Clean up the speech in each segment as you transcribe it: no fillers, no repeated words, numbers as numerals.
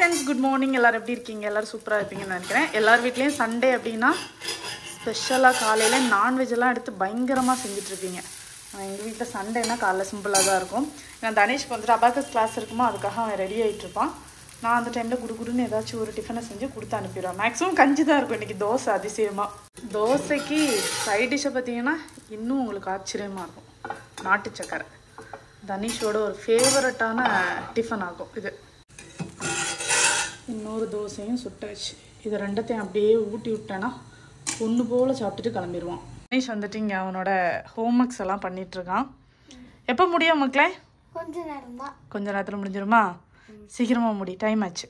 Friends, good morning. எல்லோரும் எப்படி இருக்கீங்க? எல்லோரும் சூப்பராக இருப்பீங்கன்னு நினைக்கிறேன். எல்லார் வீட்லேயும் சண்டே அப்படின்னா ஸ்பெஷலாக காலையில் நான்வெஜ்ஜெல்லாம் எடுத்து பயங்கரமாக செஞ்சிட்ருப்பீங்க. எங்கள் வீட்டில் சண்டேனா காலைல சிம்பிளாக தான் இருக்கும். நான் தனேஷ்க்கு வந்துட்டு அபாக்கஸ் கிளாஸ் இருக்குமோ அதுக்காக அவன் ரெடி ஆகிட்டுருப்பான். நான் அந்த டைமில் குடுகுடுன்னு ஏதாச்சும் ஒரு டிஃபனை செஞ்சு கொடுத்து அனுப்பிடுவேன். மேக்ஸிமம் கஞ்சி தான் இருக்கும். இன்றைக்கி தோசை அதிசயமாக. தோசைக்கு சைட் டிஷ்ஷை பார்த்தீங்கன்னா இன்னும் உங்களுக்கு ஆச்சரியமாக இருக்கும். நாட்டு சக்கரை தனீஷோட ஒரு ஃபேவரட்டான டிஃபன் ஆகும் இது. இன்னொரு தோசையும் சுட்டாச்சு. இது ரெண்டத்தையும் அப்படியே ஊட்டி விட்டேன்னா ஒன்று போல் சாப்பிட்டுட்டு கிளம்பிடுவான். தனீஷ் வந்துட்டு இங்கே அவனோட ஹோம்ஒர்க்ஸ் எல்லாம் பண்ணிகிட்ருக்கான். எப்போ முடியும் மக்களே? கொஞ்ச நேரத்தில் முடிஞ்சிருமா? சீக்கிரமாக முடி, டைம் ஆச்சு.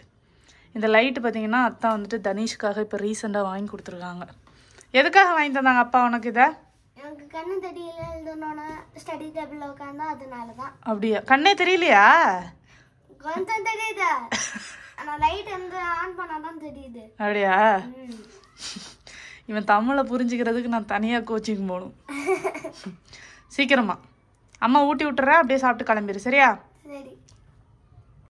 இந்த லைட்டு பார்த்தீங்கன்னா அத்தா வந்துட்டு தனீஷ்காக இப்போ ரீசெண்டாக வாங்கி கொடுத்துருக்காங்க. எதுக்காக வாங்கி தந்தாங்க அப்பா உனக்கு இதை? கண்ணு தெரியல, ஸ்டடி டேபிள்ல உட்கார்ந்தா அதனால தான். அப்படியா? கண்ணே தெரியலையா? கொஞ்சம் தெரியுது, ஆனா லைட் வந்து ஆன் பண்ணாதான் தெரியுது. அப்படியா? இவன் தமிழை புரிஞ்சுக்கிறதுக்கு நான் தனியாக கோச்சிங் போகணும். சீக்கிரமா அம்மா ஊட்டி விட்டுறேன், அப்படியே சாப்பிட்டு கிளம்பிடு. சரியா? சரி.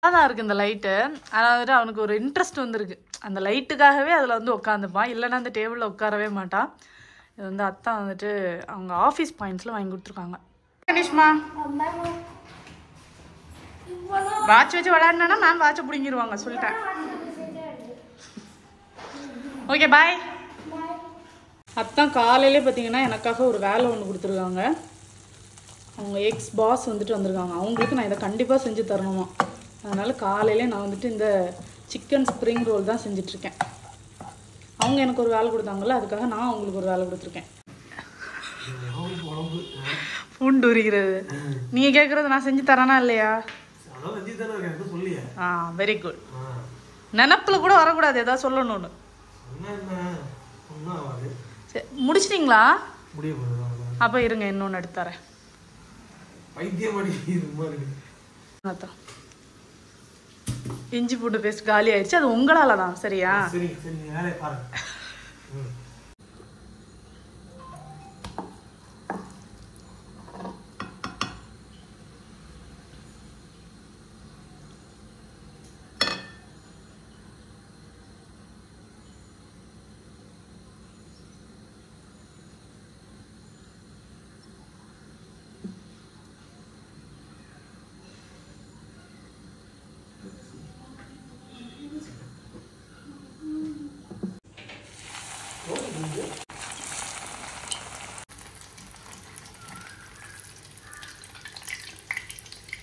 தான் இருக்குது இந்த லைட்டு. அதாவது அவனுக்கு ஒரு இன்ட்ரெஸ்ட் வந்துருக்கு. அந்த லைட்டுக்காகவே அதில் வந்து உட்காந்துப்பான், இல்லைன்னா அந்த டேபிளில் உட்காரவே மாட்டான். இது வந்து அத்தா வந்துட்டு அவங்க ஆஃபீஸ் பாயிண்ட்ஸில் வாங்கி கொடுத்துருக்காங்க. கணேஷ்மா, வாட்ச் வச்சு விளையாடினா மேம் வாட்சை பிடிங்கிடுவாங்க, சொல்லிட்டேன். ஓகே, பாய். அத்தான் காலையிலே பார்த்தீங்கன்னா எனக்காக ஒரு வேலை ஒன்று கொடுத்துருக்காங்க. அவங்க எக்ஸ் பாஸ் வந்துட்டு வந்திருக்காங்க. அவங்களுக்கு நான் இதை கண்டிப்பாக செஞ்சு தரணுமா. அதனால் காலையிலே நான் வந்துட்டு இந்த சிக்கன் ஸ்ப்ரிங் ரோல் தான் செஞ்சிட்ருக்கேன். அவங்க எனக்கு ஒரு வேலை கொடுத்தாங்கல்ல, அதுக்காக நான் அவங்களுக்கு ஒரு வேலை கொடுத்துருக்கேன். பூண்டு உரிக்கிறது நீங்கள் கேட்குறது நான் செஞ்சு தரேனா இல்லையா? Very good. நினப்பில் கூட வரக்கூடாது ஏதாவது சொல்லணும்னு. சரி, முடிச்சிட்டிங்களா? அப்போ இருங்க, இன்னொன்று எடுத்து தரேன். இஞ்சி பூண்டு பேஸ்ட் காலி ஆயிடுச்சு. அது உங்களால தான். சரியா?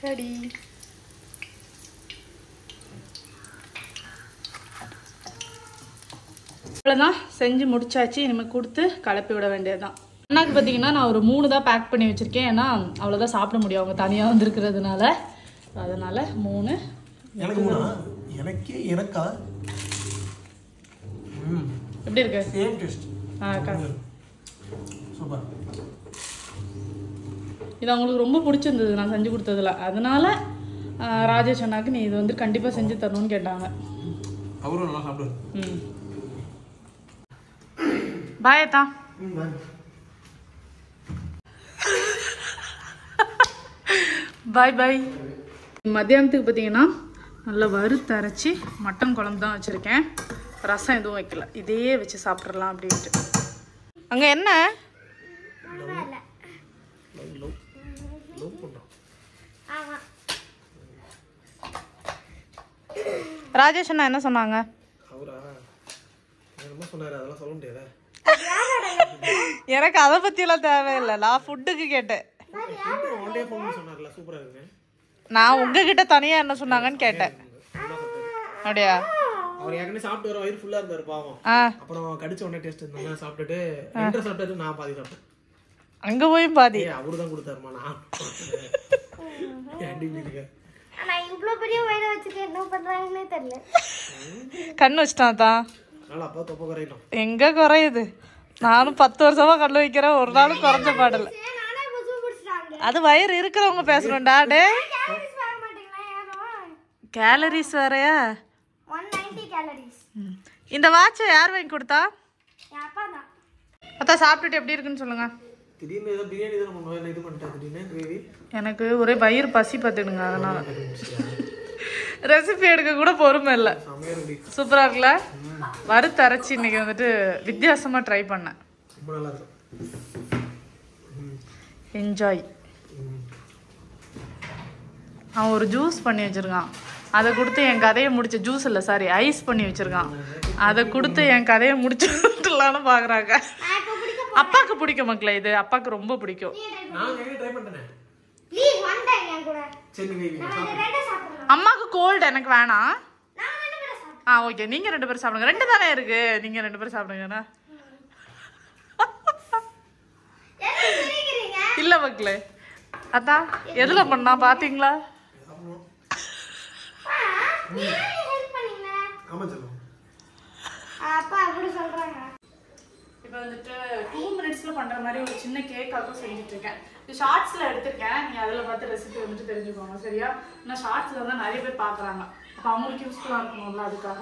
ரெடி. அவ்வளோதான், செஞ்சு முடிச்சாச்சு. இனிமேல் கொடுத்து கலப்பி விட வேண்டியது தான். அண்ணாக்கு பார்த்தீங்கன்னா நான் ஒரு 3 தான் பேக் பண்ணி வச்சுருக்கேன். ஏன்னா அவ்வளோதான் சாப்பிட முடியும், அவங்க தனியாக வந்துருக்கிறதுனால. அதனால் 3. எப்படி இருக்கு? சூப்பர். இது அவங்களுக்கு ரொம்ப பிடிச்சிருந்தது நான் செஞ்சு கொடுத்ததில்ல. அதனால ராஜேஷ் அண்ணாக்கு நீ இது வந்து கண்டிப்பாக செஞ்சு தரணும்னு கேட்டாங்க. அவரும் நல்லா சாப்பிடுவார். பாயத்தா. பாய் பாய். மத்தியானத்துக்கு பார்த்தீங்கன்னா நல்லா வறுத்தரைச்சி மட்டன் குழம்பு தான் வச்சுருக்கேன். ரசம் எதுவும் வைக்கல, இதையே வச்சு சாப்பிட்றலாம் அப்படின்ட்டு. அங்கே என்ன? ராஜேஷ் அண்ணா என்ன சொன்னாங்க? எனக்கு அதை பற்றியெல்லாம் தேவையில்லை, நான் ஃபுட்டுக்கு கேட்டேன். நான் உங்ககிட்ட தனியாக என்ன சொன்னாங்கன்னு கேட்டேன். அப்படியா? அவர் ஏற்கனவே சாப்பிட்டு வர வயிறு ஃபுல்லா இருந்தாரு பாவம். அப்புறம் கடிச்ச உடனே டேஸ்ட் இருந்தா சாப்பிட்டுட்டு ரெண்டரை சாப்பிட்டது நான் பாதி சாப்பிட்டேன். அங்க போய் பாதி அவரு தான் கொடுத்தாருமா. நான் நான் இவ்ளோ பெரிய வயிறு வச்சுட்டு என்ன பண்றாங்கன்னே தெரியல. கண்ணு வச்சிட்டான் தான். அதனால அப்பா தொப்பை குறையணும். எங்க குறையுது? நானும் 10 வருஷமா கண்ணு வைக்கிறேன், ஒரு நாளும் குறைஞ்ச பாடல. அது வயிறு இருக்கிறவங்க பேசணும்டா. டே கேலரிஸ் வேறையா? 190 கேலரிஸ். இந்த வாட்சை யார் வாங்கி கொடுத்தா? என் அப்பா தான். அத்தா சாப்பிட்டுட்டு எப்படி இருக்குன்னு சொல்லுங்க. திடீர்னு ஏதோ பிரியாணி தான் பண்ணுவேன், இது பண்ணிட்டேன் திடீர்னு கிரேவி. எனக்கு ஒரே வயிறு பசி பார்த்துடுங்க, அதனால ரெசிபி எடுக்க கூட பொறுமை இல்லை. சூப்பரா இருக்குல்ல? வறுத்து அரைச்சி இன்னைக்கு வந்துட்டு வித்தியாசமா ட்ரை பண்ணேன். என்ஜாய். அவன் ஒரு ஜூஸ் பண்ணி வச்சிருக்கான், அதை கொடுத்து என் கதையை முடிச்ச. ஜூஸ் இல்லை சாரி, ஐஸ் பண்ணி வச்சிருக்கான். அதை கொடுத்து என் கதையை முடிச்சுலான்னு பாக்குறாங்க. அப்பாக்கு பிடிக்கும் மக்களே, இது அப்பாக்கு ரொம்ப பிடிக்கும். அம்மாக்கு கோல்டு, எனக்கு வேணாம். ஓகே, நீங்க 2 பேரும் சாப்பிடுங்க. 2 தானே இருக்கு, நீங்க 2 பேரும் சாப்பிடுங்க. இல்ல மக்களே, அதான் எதுல பண்ணா பாத்தீங்களா? இப்போ வந்துட்டு 2 மினிட்ஸ்ல பண்ற மாதிரி ஒரு சின்ன கேக்காக செஞ்சுட்டு இருக்கேன். இது ஷார்ட்ஸ்ல எடுத்திருக்கேன், நீங்க அதுல பார்த்து ரெசிபி வந்துட்டு தெரிஞ்சுக்கோங்க சரியா? ஏன்னா ஷார்ட்ஸ்ல தான் நிறைய பேர் பாக்குறாங்க, அப்போ அவங்களுக்கு யூஸ்ஃபுல்லா இருக்கணும்ல, அதுக்காக.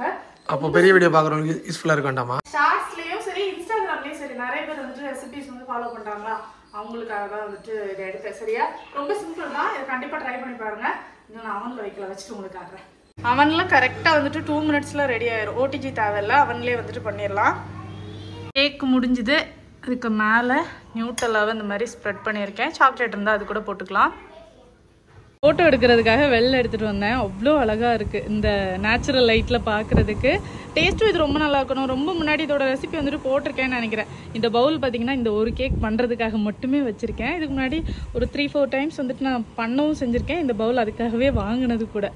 அப்போ பெரிய வீடியோ பாக்குறவங்களுக்கு யூஸ்ஃபுல்லா இருக்கண்டாமா? ஷார்ட்ஸ்லயும் சரி இன்ஸ்டாகிராம்லயும் சரி நிறைய பேர் வந்துட்டு ரெசிபிஸ் வந்து ஃபாலோ பண்றாங்களா, அவங்களுக்காக தான் வந்துட்டு இதை எடுத்தேன் சரியா? ரொம்ப சிம்பிள் தான், இதை கண்டிப்பா ட்ரை பண்ணி பாருங்க. இன்னும் நான் அவன்ல வைக்கல, வச்சுட்டு உங்களுக்கு காட்டுறேன். அவன்ல கரெக்டா வந்துட்டு 2 மினிட்ஸ்ல ரெடி ஆயிரும். ஓடிஜி தேவையில்ல, அவன்லயே வந்துட்டு பண்ணிடலாம். கேக் முடிஞ்சுது. அதுக்கு மேலே நியூட்டலாவை இந்த மாதிரி ஸ்ப்ரெட் பண்ணியிருக்கேன். சாக்லேட் இருந்தால் அது கூட போட்டுக்கலாம். ஃபோட்டோ எடுக்கிறதுக்காக வெளில எடுத்துகிட்டு வந்தேன். அவ்வளோ அழகாக இருக்குது இந்த நேச்சுரல் லைட்டில் பார்க்குறதுக்கு. டேஸ்ட்டும் இது ரொம்ப நல்லா இருக்கணும். ரொம்ப முன்னாடி இதோட ரெசிபி வந்துட்டு போட்டிருக்கேன்னு நினைக்கிறேன். இந்த பவுல் பார்த்திங்கன்னா இந்த ஒரு கேக் பண்ணுறதுக்காக மட்டுமே வச்சுருக்கேன். இதுக்கு முன்னாடி ஒரு 3-4 டைம்ஸ் வந்துட்டு நான் பண்ணவும் செஞ்சுருக்கேன். இந்த பவுல் அதுக்காகவே வாங்கினது கூட.